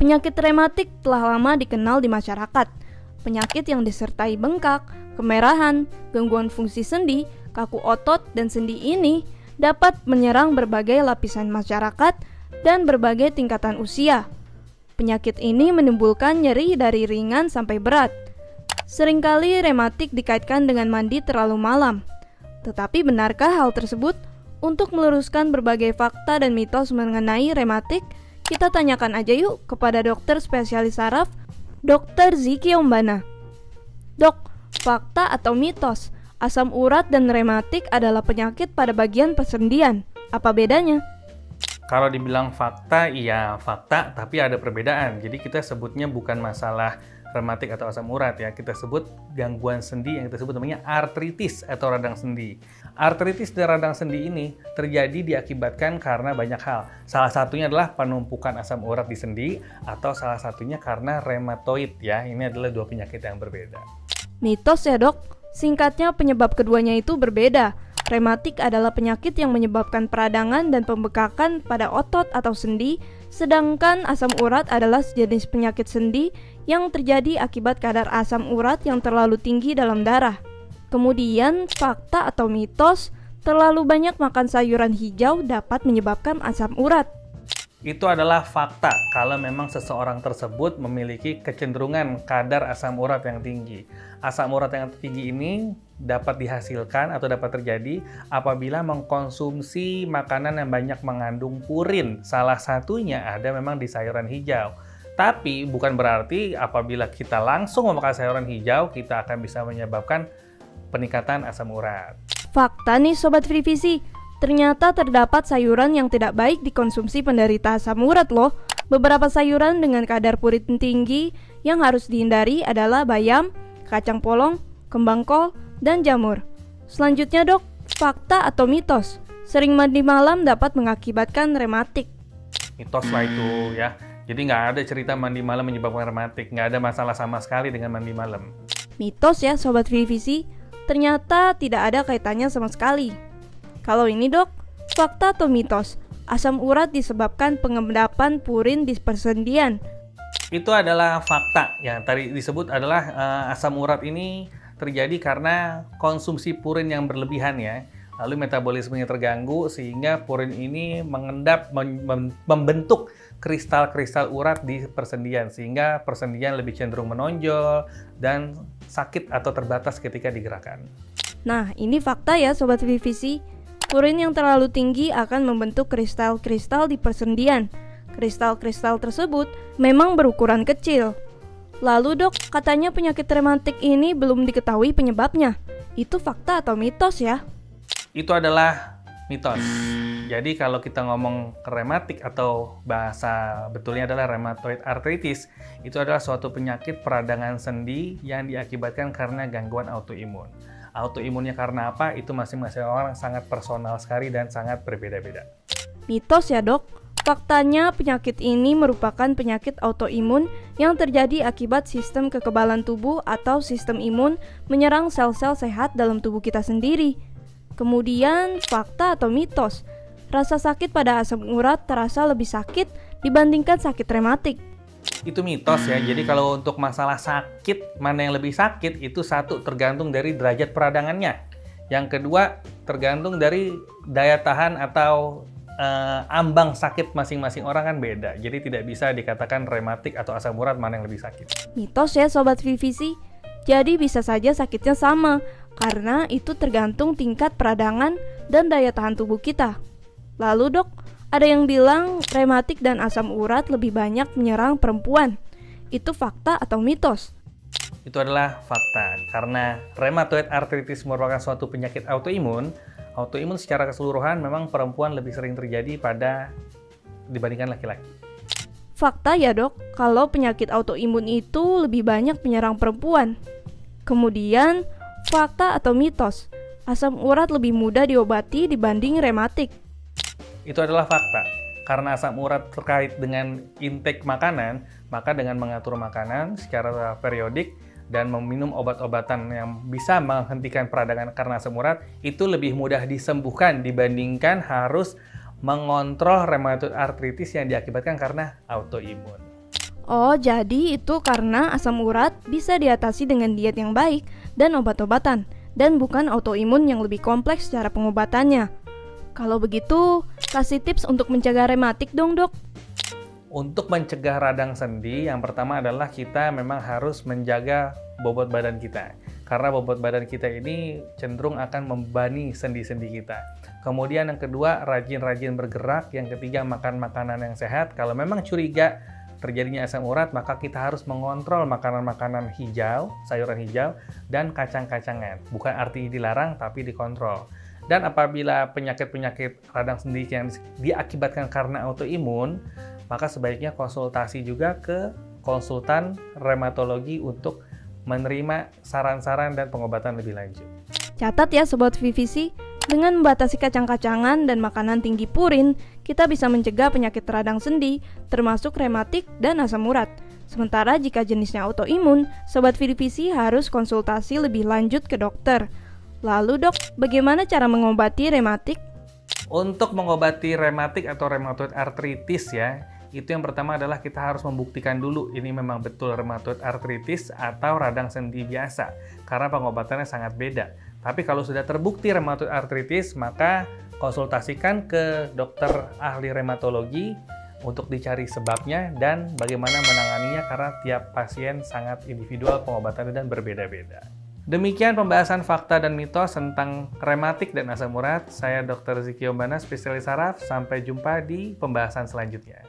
Penyakit rematik telah lama dikenal di masyarakat. Penyakit yang disertai bengkak, kemerahan, gangguan fungsi sendi, kaku otot, dan sendi ini dapat menyerang berbagai lapisan masyarakat dan berbagai tingkatan usia. Penyakit ini menimbulkan nyeri dari ringan sampai berat. Seringkali rematik dikaitkan dengan mandi terlalu malam. Tetapi benarkah hal tersebut? Untuk meluruskan berbagai fakta dan mitos mengenai rematik, kita tanyakan aja yuk kepada dokter spesialis saraf, Dr. Ziki Ombana. Dok, fakta atau mitos? Asam urat dan rematik adalah penyakit pada bagian persendian. Apa bedanya? Kalau dibilang fakta, iya fakta, tapi ada perbedaan. Jadi kita sebutnya bukan masalah rematik atau asam urat ya, kita sebut gangguan sendi yang kita sebut namanya artritis atau radang sendi. Artritis dan radang sendi ini terjadi diakibatkan karena banyak hal. Salah satunya adalah penumpukan asam urat di sendi atau salah satunya karena rheumatoid ya. Ini adalah dua penyakit yang berbeda. Mitos ya dok, singkatnya penyebab keduanya itu berbeda. Rematik adalah penyakit yang menyebabkan peradangan dan pembekakan pada otot atau sendi, sedangkan asam urat adalah sejenis penyakit sendi yang terjadi akibat kadar asam urat yang terlalu tinggi dalam darah. Kemudian, fakta atau mitos, terlalu banyak makan sayuran hijau dapat menyebabkan asam urat. Itu adalah fakta kalau memang seseorang tersebut memiliki kecenderungan kadar asam urat yang tinggi. Asam urat yang tinggi ini dapat dihasilkan atau dapat terjadi apabila mengkonsumsi makanan yang banyak mengandung purin. Salah satunya ada memang di sayuran hijau. Tapi bukan berarti apabila kita langsung memakan sayuran hijau, kita akan bisa menyebabkan peningkatan asam urat. Fakta nih Sobat Frivisi, ternyata terdapat sayuran yang tidak baik dikonsumsi penderita asam urat loh. Beberapa sayuran dengan kadar purin tinggi yang harus dihindari adalah bayam, kacang polong, kembang kol, dan jamur. Selanjutnya dok, fakta atau mitos? Sering mandi malam dapat mengakibatkan rematik. Mitos lah itu ya. Jadi nggak ada cerita mandi malam menyebabkan rematik. Nggak ada masalah sama sekali dengan mandi malam. Mitos ya Sobat Frivisi, ternyata tidak ada kaitannya sama sekali. Kalau ini dok, fakta atau mitos? Asam urat disebabkan pengendapan purin di persendian. Itu adalah fakta. Yang tadi disebut adalah asam urat ini terjadi karena konsumsi purin yang berlebihan ya. Lalu metabolismenya terganggu sehingga purin ini mengendap, membentuk kristal-kristal urat di persendian. Sehingga persendian lebih cenderung menonjol dan sakit atau terbatas ketika digerakkan. Nah, ini fakta ya Sobat Frivisi. Purin yang terlalu tinggi akan membentuk kristal-kristal di persendian. Kristal-kristal tersebut memang berukuran kecil. Lalu dok, katanya penyakit rematik ini belum diketahui penyebabnya. Itu fakta atau mitos ya? Itu adalah mitos. Jadi kalau kita ngomong rematik atau bahasa betulnya adalah rheumatoid arthritis, itu adalah suatu penyakit peradangan sendi yang diakibatkan karena gangguan autoimun. Autoimunnya karena apa? Itu masing-masing orang sangat personal sekali dan sangat berbeda-beda. Mitos ya dok? Faktanya penyakit ini merupakan penyakit autoimun yang terjadi akibat sistem kekebalan tubuh atau sistem imun menyerang sel-sel sehat dalam tubuh kita sendiri. Kemudian, fakta atau mitos? Rasa sakit pada asam urat terasa lebih sakit dibandingkan sakit rematik. Itu mitos ya. Jadi kalau untuk masalah sakit, mana yang lebih sakit, itu satu tergantung dari derajat peradangannya. Yang kedua tergantung dari daya tahan atau ambang sakit masing-masing orang kan beda. Jadi tidak bisa dikatakan rematik atau asam urat mana yang lebih sakit. Mitos ya Sobat Frivisi. Jadi bisa saja sakitnya sama, karena itu tergantung tingkat peradangan dan daya tahan tubuh kita. Lalu dok, ada yang bilang rematik dan asam urat lebih banyak menyerang perempuan. Itu fakta atau mitos? Itu adalah fakta, karena rheumatoid arthritis merupakan suatu penyakit autoimun. Autoimun secara keseluruhan memang perempuan lebih sering terjadi dibandingkan laki-laki. Fakta ya dok, kalau penyakit autoimun itu lebih banyak menyerang perempuan. Kemudian, fakta atau mitos? Asam urat lebih mudah diobati dibanding rematik. Itu adalah fakta. Karena asam urat terkait dengan intake makanan, maka dengan mengatur makanan secara periodik dan meminum obat-obatan yang bisa menghentikan peradangan karena asam urat, itu lebih mudah disembuhkan dibandingkan harus mengontrol rheumatoid arthritis yang diakibatkan karena autoimun. Oh, jadi itu karena asam urat bisa diatasi dengan diet yang baik dan obat-obatan, dan bukan autoimun yang lebih kompleks secara pengobatannya. Kalau begitu, kasih tips untuk mencegah rematik dong, Dok. Untuk mencegah radang sendi, yang pertama adalah kita memang harus menjaga bobot badan kita. Karena bobot badan kita ini cenderung akan membebani sendi-sendi kita. Kemudian yang kedua, rajin-rajin bergerak. Yang ketiga, makan makanan yang sehat. Kalau memang curiga terjadinya asam urat, maka kita harus mengontrol makanan-makanan hijau, sayuran hijau, dan kacang-kacangan. Bukan artinya dilarang, tapi dikontrol. Dan apabila penyakit-penyakit radang sendi yang diakibatkan karena autoimun, maka sebaiknya konsultasi juga ke konsultan reumatologi untuk menerima saran-saran dan pengobatan lebih lanjut. Catat ya Sobat VVC, dengan membatasi kacang-kacangan dan makanan tinggi purin, kita bisa mencegah penyakit radang sendi, termasuk rematik dan asam urat. Sementara jika jenisnya autoimun, Sobat VVC harus konsultasi lebih lanjut ke dokter. Lalu dok, bagaimana cara mengobati rematik? Untuk mengobati rematik atau rheumatoid arthritis ya, itu yang pertama adalah kita harus membuktikan dulu ini memang betul rheumatoid arthritis atau radang sendi biasa, karena pengobatannya sangat beda. Tapi kalau sudah terbukti rheumatoid arthritis, maka konsultasikan ke dokter ahli reumatologi untuk dicari sebabnya dan bagaimana menanganinya, karena tiap pasien sangat individual pengobatannya dan berbeda-beda. Demikian pembahasan fakta dan mitos tentang rematik dan asam urat. Saya Dr. Ziki Ombana, spesialis saraf. Sampai jumpa di pembahasan selanjutnya.